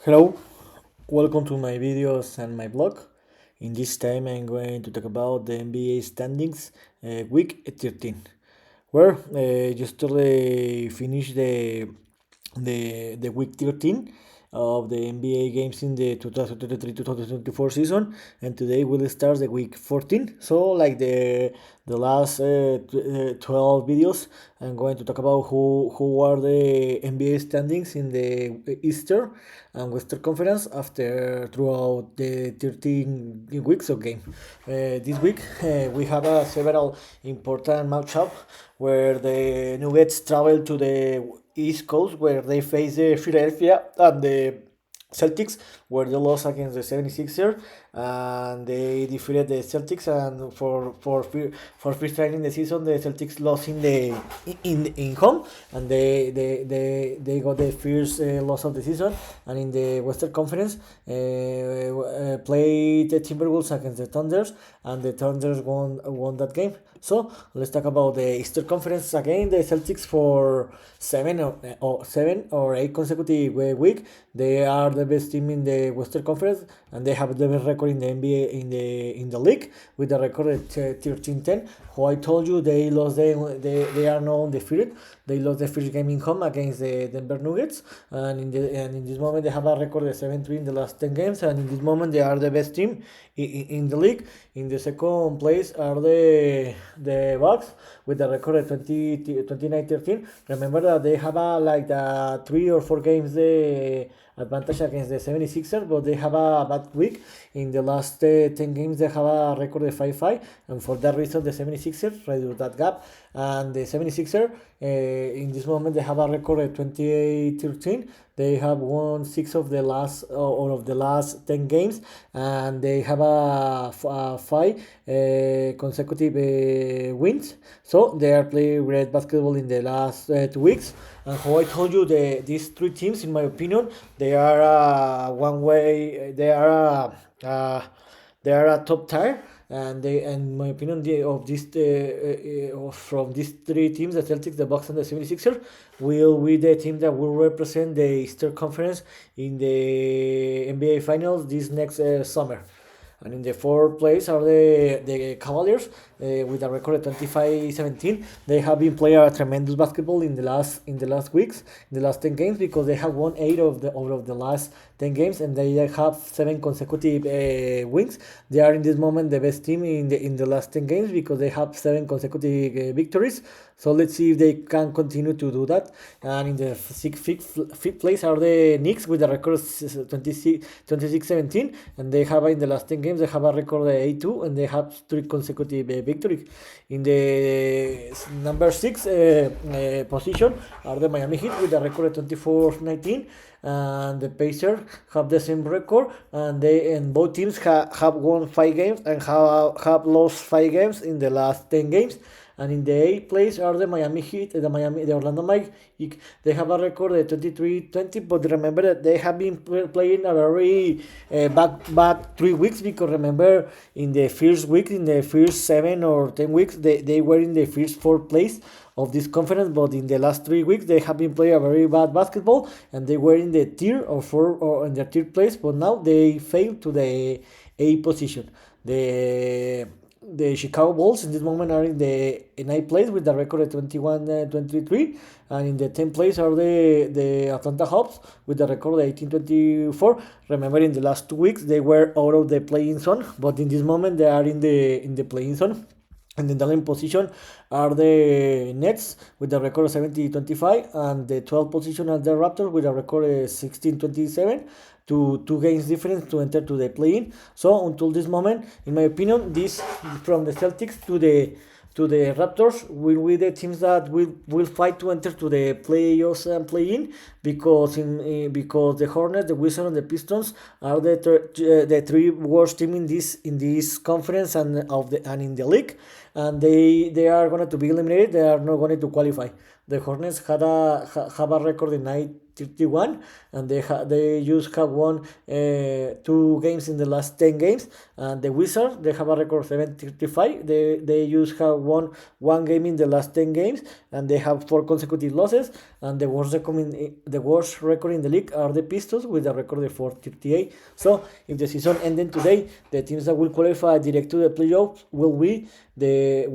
Hello, welcome to my videos and my blog. In this time, I'm going to talk about the NBA standings week 13, where yesterday finished the week 13 of the NBA games in the 2023-2024 season, and today will start the week 14. So, like the last 12 videos, I'm going to talk about who are the NBA standings in the Eastern and Western Conference after throughout the 13 weeks of game. This week we have several important matchup where the Nuggets travel to the East Coast where they face the Philadelphia and the Celtics, where they lost against the 76ers and they defeated the Celtics, and for first time in the season the Celtics lost in home, and they got the first loss of the season. And in the Western Conference played the Timberwolves against the Thunders, and the Thunders won that game. So let's talk about the Eastern Conference again. The Celtics for seven or eight consecutive week. They are the best team in the Western Conference, and they have the best record in the NBA in the league with the record at 13-10. Who I told you they lost they are now undefeated. They lost the first game in home against the Denver Nuggets, and in this moment they have a record of 7-3 in the last 10 games, and in this moment they are the best team in the league. In the second place are the Bucks with the record of 29-13. Remember that they have like 3 or 4 games the advantage against the 76ers, but they have a bad week. In the last 10 games they have a record of 5-5, and for that reason the 76ers reduce that gap, and the 76ers in this moment they have a record of 28-13. They have won 6 of the last or of the last 10 games, and they have a 5 consecutive wins. So they are playing great basketball in the last 2 weeks. And how I told you, these three teams, in my opinion, they are one way. They are a top tier, and in my opinion, from these three teams, the Celtics, the Bucks, and the 76ers, will be the team that will represent the Eastern Conference in the NBA Finals this next summer. And in the fourth place are the Cavaliers with a record of 25-17. They have been playing a tremendous basketball in the last weeks, in the last 10 games, because they have won 8 of the last 10 games, and they have 7 consecutive wins. They are in this moment the best team in the last 10 games because they have 7 consecutive victories. So let's see if they can continue to do that. And in the fifth place are the Knicks with a record of 26-17, and they have in the last 10 games they have a record of 8-2, and they have 3 consecutive victories. In the number 6 position are the Miami Heat with a record of 24-19, and the Pacers have the same record, and both teams have won 5 games and have lost 5 games in the last 10 games. And in the 8th place are the Miami Heat, the Orlando Magic. They have a record of 23-20, but remember that they have been playing a very bad 3 weeks, because remember in the first week, in the first 7 or 10 weeks, they were in the first 4th place of this conference, but in the last 3 weeks they have been playing a very bad basketball, and they were in the tier or 4 or in the 3rd place, but now they failed to the 8th position. The Chicago Bulls in this moment are in the 9th place with a record of 21-23, and in the 10th place are the Atlanta Hawks with a record of 18-24. Remember, in the last 2 weeks they were out of the playing zone, but in this moment they are in the playing zone. And in the 11th position are the Nets with a record of 70-25, and the 12th position are the Raptors with a record of 16-27, to 2 games difference to enter to the play-in. So until this moment, in my opinion, this from the Celtics to the Raptors will be the teams that will fight to enter to the playoffs and play-in, because the Hornets, the Wizards, and the Pistons are the 3 worst team in this conference and in the league, and they are going to be eliminated. They are not going to qualify. The Hornets have a record of 31, and they just have won 2 games in the last 10 games. And the Wizards, they have a record of 7-35. They just have won 1 game in the last 10 games, and they have 4 consecutive losses. And the worst record in the league are the Pistons with a record of 4-38. So if the season ended today, the teams that will qualify direct to the playoffs will be the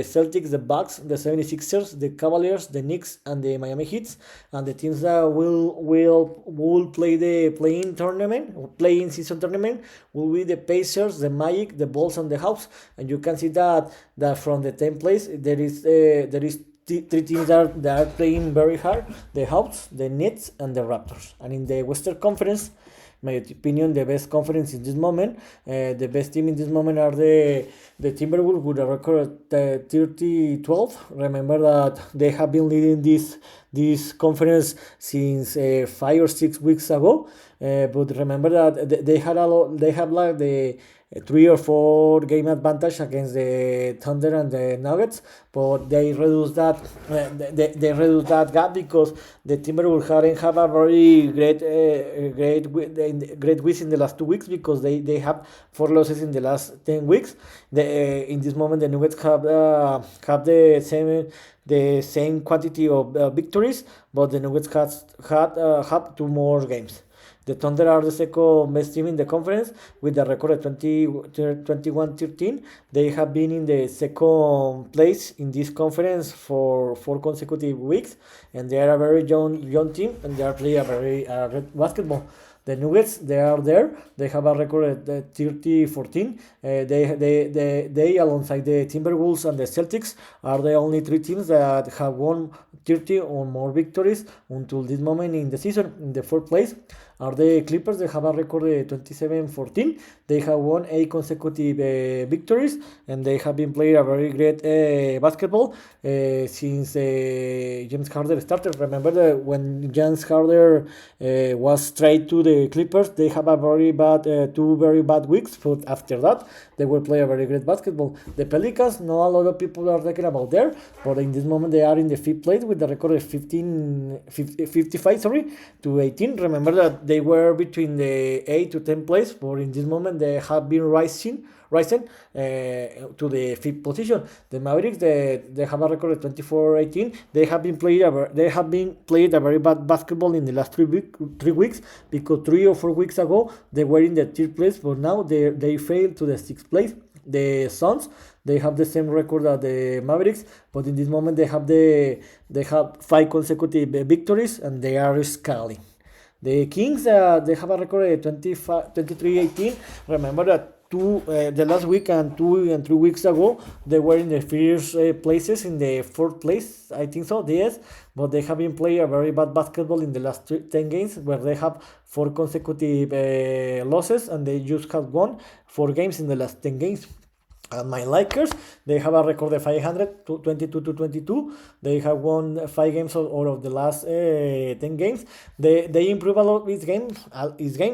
Celtics, the Bucks, the 76ers, the Cavaliers, the Knicks, and the Miami Heat. And the teams that will play the playing season tournament will be the Pacers, the Magic, the Bulls, and the Hawks. And you can see that from the 10th place there is 3 teams that are playing very hard: the Hawks, the Nets, and the Raptors. And in the Western Conference, my opinion, the best conference in this moment, the best team in this moment are the Timberwolves with a record 30-12. Remember that they have been leading this conference since 5 or 6 weeks ago. But remember that they have like the 3 or 4 game advantage against the Thunder and the Nuggets, but they reduced that gap because the Timberwolves hadn't have a very great weeks in the last 2 weeks, because they have 4 losses in the last 10 weeks. In this moment, the Nuggets have the same quantity of victories, but the Nuggets have 2 more games. The Thunder are the second best team in the conference with a record of 21-13. They have been in the second place in this conference for 4 consecutive weeks, and they are a very young team, and they are playing a very red basketball. The Nuggets, they are there. They have a record at 30-14. They alongside the Timberwolves and the Celtics are the only 3 teams that have won 30 or more victories until this moment in the season. In the 4th place are the Clippers. They have a record of 27-14. They have won 8 consecutive victories, and they have been playing a very great basketball since James Harden started. Remember that when James Harden was traded to the Clippers, they have a very bad 2 very bad weeks, but after that they will play a very great basketball. The Pelicans, not a lot of people are talking about there, but in this moment they are in the 5th place with the record of 55-18. Remember that they were between the 8 to 10 place, but in this moment they have been rising to the 5th position. The Mavericks, they have a record of 24-18. They have been played a very bad basketball in the last 3 weeks, because 3 or 4 weeks ago they were in the 3rd place, but now they failed to the 6th place. The Suns, they have the same record as the Mavericks, but in this moment they have 5 consecutive victories, and they are scaling. The Kings, they have a record of 23-18. Remember that the last week and 2 and 3 weeks ago they were in the first places, in the 4th place, I think so, yes, but they have been playing a very bad basketball in the last 10 games, where they have 4 consecutive losses, and they just have won 4 games in the last 10 games. And my Lakers, they have a record of 500, 22-22. They have won 5 games out of the last 10 games. They improve a lot this game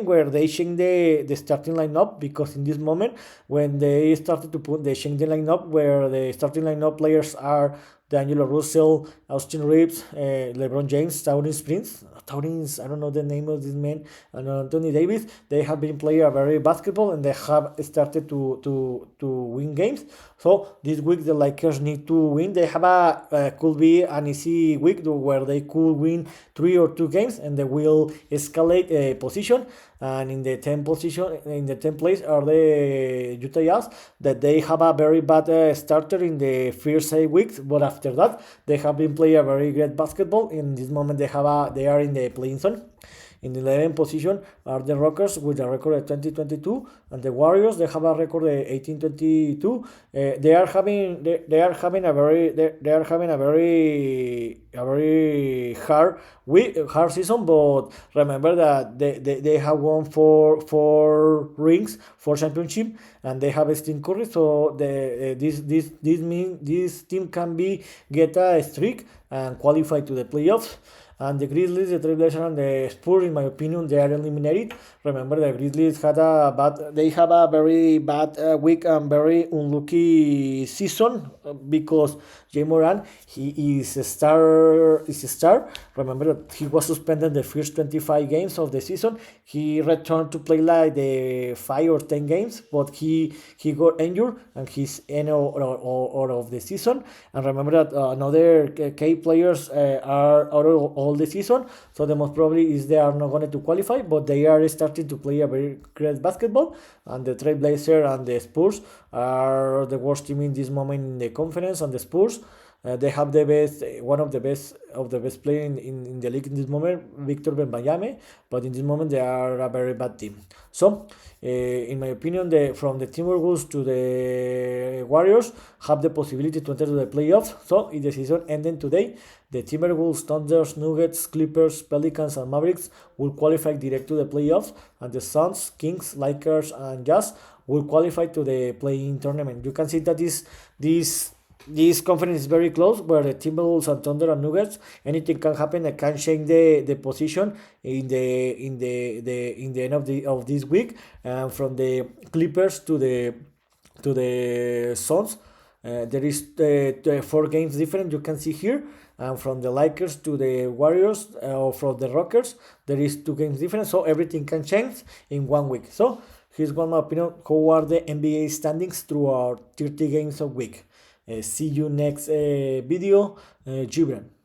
where they change the starting lineup, because in this moment when they started to change the lineup, where the starting lineup players are D'Angelo Russell, Austin Reeves, LeBron James, Taurin's, I don't know the name of this man, and Anthony Davis. They have been playing a very basketball, and they have started to win games. So this week the Lakers need to win. They have could be an easy week where they could win 3 or 2 games, and they will escalate a position. And in the 10th place are the Utah Jazz, that they have a very bad starter in the first 8 weeks, but after that they have been playing a very great basketball. In this moment they are in the playing zone. In the 11th position are the Rockers with a record of 20-22, and the Warriors, they have a record of 18-22. They are having a very hard season, but remember that they have won four rings, 4 championship, and they have a Steve Curry, so this team can get a streak and qualify to the playoffs. And the Grizzlies, the Trailblazers, and the Spurs, in my opinion, they are eliminated. Remember, the Grizzlies they have a very bad week and very unlucky season because Jay Moran, he is a star. Is a star. Remember that he was suspended the first 25 games of the season. He returned to play like the 5 or 10 games, but he got injured and he's end out of the season. And remember that another key players are out of all the season, so the most probably is they are not going to qualify, but they are starting to play a very great basketball. And the Trailblazers and the Spurs are the worst team in this moment in the conference. And the Spurs, they have the best, one of the best players in the league in this moment, Victor Wembanyama, but in this moment they are a very bad team. So, in my opinion, from the Timberwolves to the Warriors have the possibility to enter to the playoffs. So, if the season ending today, the Timberwolves, Thunders, Nuggets, Clippers, Pelicans, and Mavericks will qualify direct to the playoffs, and the Suns, Kings, Lakers, and Jazz will qualify to the play-in tournament. You can see that this conference is very close, where the Timberwolves and Thunder and Nuggets, anything can happen. It can change the position in the end of this week. From the Clippers to the Suns, there is the 4 games different. You can see here. And from the Lakers to the Warriors, or from the Rockers, there is 2 games different. So everything can change in 1 week. So here's one my opinion. How are the NBA standings throughout 30 games a week? See you next video. Gibran.